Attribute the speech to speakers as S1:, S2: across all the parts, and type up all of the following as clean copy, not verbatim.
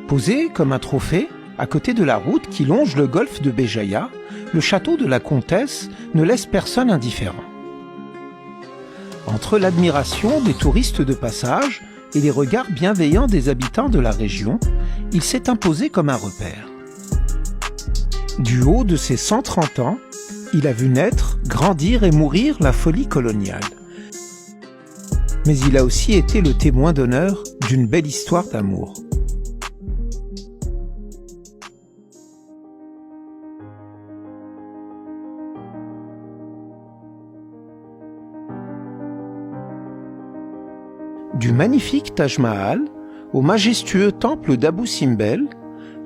S1: Posé comme un trophée, à côté de la route qui longe le golfe de Béjaïa, le château de la Comtesse ne laisse personne indifférent. Entre l'admiration des touristes de passage et les regards bienveillants des habitants de la région, il s'est imposé comme un repère. Du haut de ses 130 ans, il a vu naître, grandir et mourir la folie coloniale. Mais il a aussi été le témoin d'honneur d'une belle histoire d'amour. Du magnifique Taj Mahal au majestueux temple d'Abou Simbel,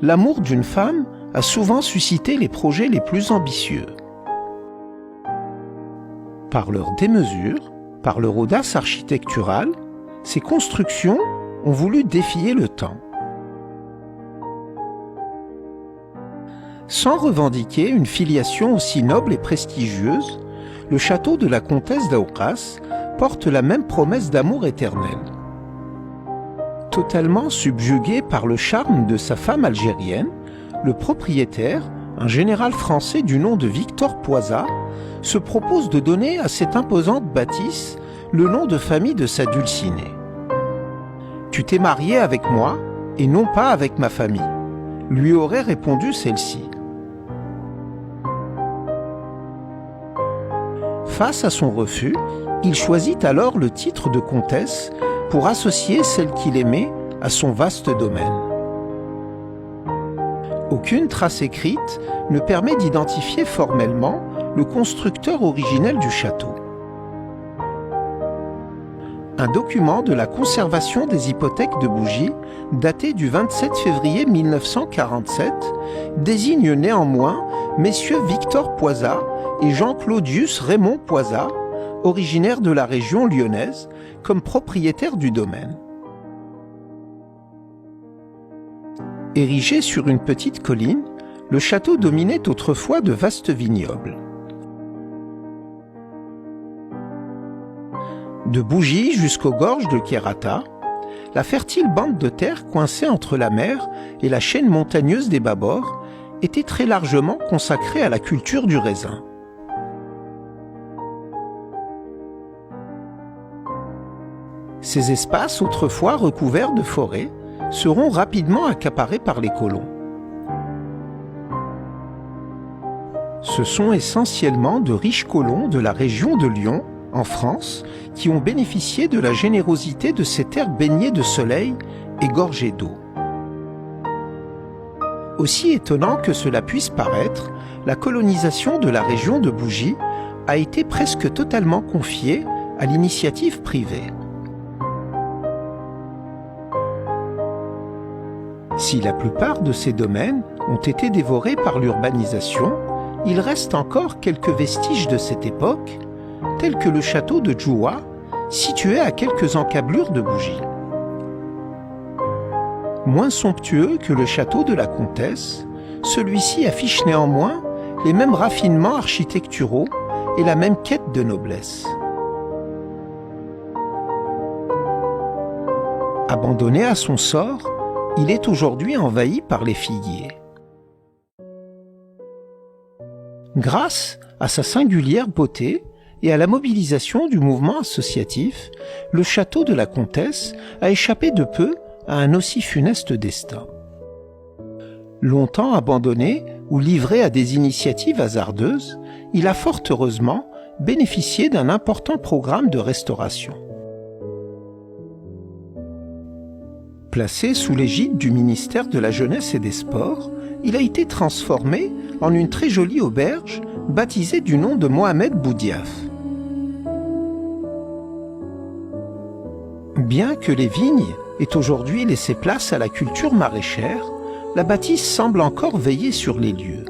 S1: l'amour d'une femme a souvent suscité les projets les plus ambitieux. Par leur démesure, par leur audace architecturale, ces constructions ont voulu défier le temps. Sans revendiquer une filiation aussi noble et prestigieuse, le château de la comtesse d'Aoukas porte la même promesse d'amour éternel. Totalement subjugué par le charme de sa femme algérienne, le propriétaire, un général français du nom de Victor Poisat, se propose de donner à cette imposante bâtisse le nom de famille de sa dulcinée. « Tu t'es marié avec moi et non pas avec ma famille », lui aurait répondu celle-ci. Face à son refus, il choisit alors le titre de comtesse pour associer celle qu'il aimait à son vaste domaine. Aucune trace écrite ne permet d'identifier formellement le constructeur originel du château. Un document de la conservation des hypothèques de Bougie, daté du 27 février 1947, désigne néanmoins messieurs Victor Poisat et Jean-Claudius Raymond Poisat, originaires de la région lyonnaise, comme propriétaires du domaine. Érigé sur une petite colline, le château dominait autrefois de vastes vignobles. De Bougie jusqu'aux gorges de Kherrata, la fertile bande de terre coincée entre la mer et la chaîne montagneuse des Babors était très largement consacrée à la culture du raisin. Ces espaces, autrefois recouverts de forêts, seront rapidement accaparés par les colons. Ce sont essentiellement de riches colons de la région de Lyon, en France, qui ont bénéficié de la générosité de ces terres baignées de soleil et gorgées d'eau. Aussi étonnant que cela puisse paraître, la colonisation de la région de Bougie a été presque totalement confiée à l'initiative privée. Si la plupart de ces domaines ont été dévorés par l'urbanisation, il reste encore quelques vestiges de cette époque, tels que le château de Djoua, situé à quelques encablures de Bougie. Moins somptueux que le château de la Comtesse, celui-ci affiche néanmoins les mêmes raffinements architecturaux et la même quête de noblesse. Abandonné à son sort, il est aujourd'hui envahi par les figuiers. Grâce à sa singulière beauté et à la mobilisation du mouvement associatif, le château de la Comtesse a échappé de peu à un aussi funeste destin. Longtemps abandonné ou livré à des initiatives hasardeuses, il a fort heureusement bénéficié d'un important programme de restauration. Placé sous l'égide du ministère de la Jeunesse et des Sports, il a été transformé en une très jolie auberge baptisée du nom de Mohamed Boudiaf. Bien que les vignes aient aujourd'hui laissé place à la culture maraîchère, la bâtisse semble encore veiller sur les lieux.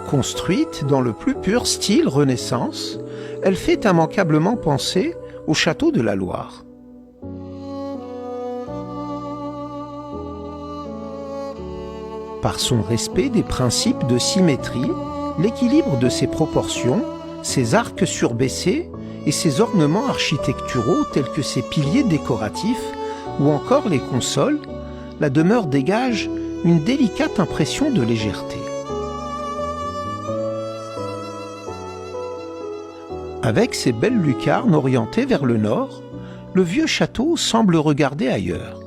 S1: Construite dans le plus pur style Renaissance, elle fait immanquablement penser au château de la Loire. Par son respect des principes de symétrie, l'équilibre de ses proportions, ses arcs surbaissés et ses ornements architecturaux tels que ses piliers décoratifs ou encore les consoles, la demeure dégage une délicate impression de légèreté. Avec ses belles lucarnes orientées vers le nord, le vieux château semble regarder ailleurs.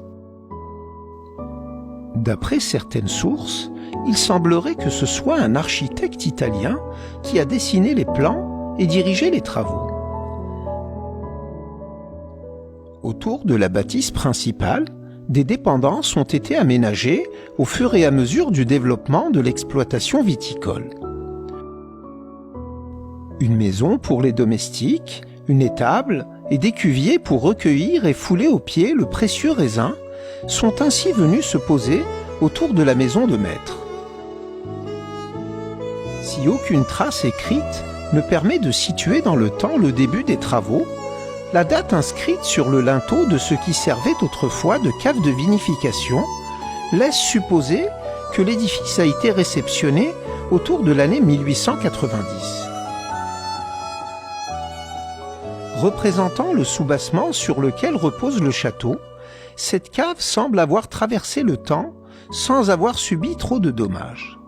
S1: D'après certaines sources, il semblerait que ce soit un architecte italien qui a dessiné les plans et dirigé les travaux. Autour de la bâtisse principale, des dépendances ont été aménagées au fur et à mesure du développement de l'exploitation viticole. Une maison pour les domestiques, une étable et des cuviers pour recueillir et fouler au pied le précieux raisin sont ainsi venus se poser autour de la maison de maître. Si aucune trace écrite ne permet de situer dans le temps le début des travaux, la date inscrite sur le linteau de ce qui servait autrefois de cave de vinification laisse supposer que l'édifice a été réceptionné autour de l'année 1890. Représentant le soubassement sur lequel repose le château, cette cave semble avoir traversé le temps sans avoir subi trop de dommages.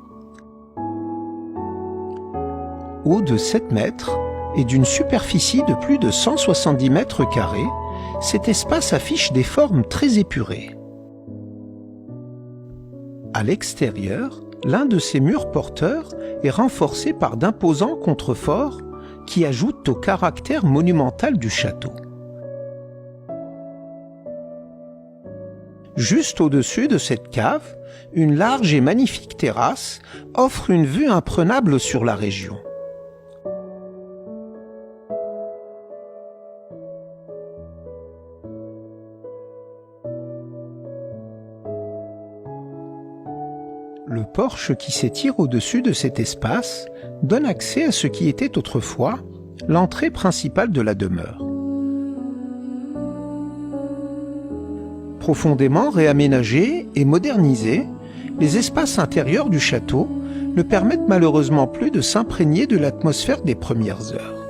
S1: Haut de 7 mètres et d'une superficie de plus de 170 mètres carrés, cet espace affiche des formes très épurées. À l'extérieur, l'un de ses murs porteurs est renforcé par d'imposants contreforts qui ajoutent au caractère monumental du château. Juste au-dessus de cette cave, une large et magnifique terrasse offre une vue imprenable sur la région. Le porche qui s'étire au-dessus de cet espace donne accès à ce qui était autrefois l'entrée principale de la demeure. Profondément réaménagés et modernisés, les espaces intérieurs du château ne permettent malheureusement plus de s'imprégner de l'atmosphère des premières heures.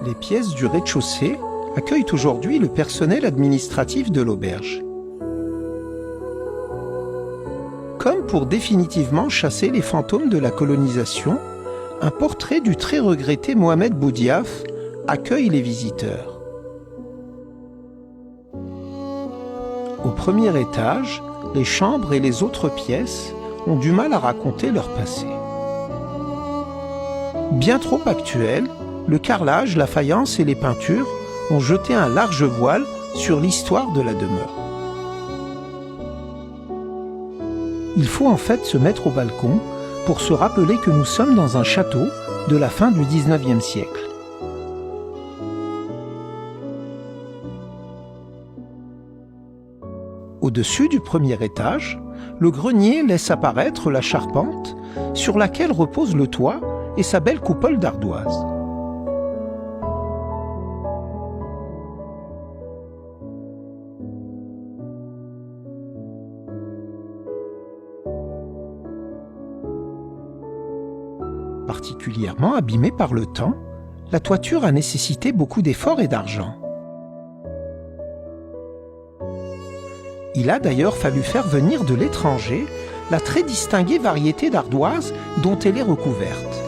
S1: Les pièces du rez-de-chaussée accueillent aujourd'hui le personnel administratif de l'auberge. Comme pour définitivement chasser les fantômes de la colonisation, un portrait du très regretté Mohamed Boudiaf accueille les visiteurs. Au premier étage, les chambres et les autres pièces ont du mal à raconter leur passé. Bien trop actuel, le carrelage, la faïence et les peintures ont jeté un large voile sur l'histoire de la demeure. Il faut en fait se mettre au balcon pour se rappeler que nous sommes dans un château de la fin du XIXe siècle. Au-dessus du premier étage, le grenier laisse apparaître la charpente sur laquelle repose le toit et sa belle coupole d'ardoise. Particulièrement abîmée par le temps, la toiture a nécessité beaucoup d'efforts et d'argent. Il a d'ailleurs fallu faire venir de l'étranger la très distinguée variété d'ardoise dont elle est recouverte.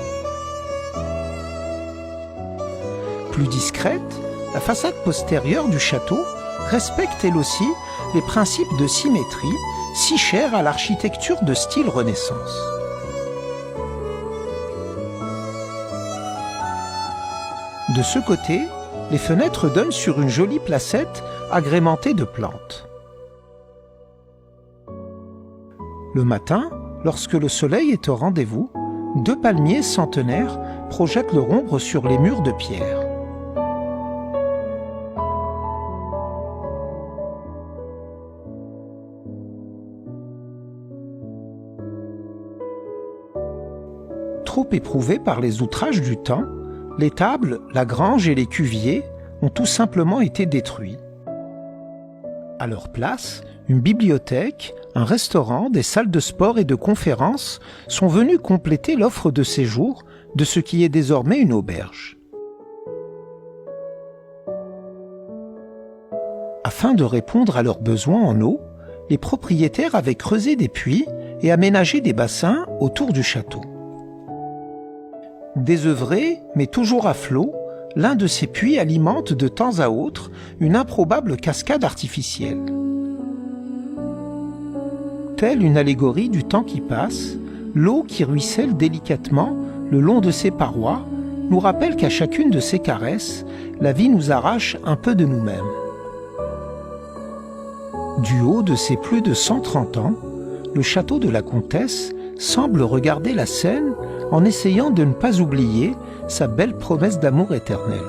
S1: Plus discrète, la façade postérieure du château respecte elle aussi les principes de symétrie si chers à l'architecture de style Renaissance. De ce côté, les fenêtres donnent sur une jolie placette agrémentée de plantes. Le matin, lorsque le soleil est au rendez-vous, 2 palmiers centenaires projettent leur ombre sur les murs de pierre. Trop éprouvés par les outrages du temps, l'étable, la grange et les cuviers ont tout simplement été détruits. À leur place, une bibliothèque, un restaurant, des salles de sport et de conférences sont venus compléter l'offre de séjour de ce qui est désormais une auberge. Afin de répondre à leurs besoins en eau, les propriétaires avaient creusé des puits et aménagé des bassins autour du château. Désœuvré, mais toujours à flot, l'un de ces puits alimente de temps à autre une improbable cascade artificielle. Telle une allégorie du temps qui passe, l'eau qui ruisselle délicatement le long de ses parois nous rappelle qu'à chacune de ses caresses, la vie nous arrache un peu de nous-mêmes. Du haut de ses plus de 130 ans, le château de la Comtesse semble regarder la scène en essayant de ne pas oublier sa belle promesse d'amour éternel.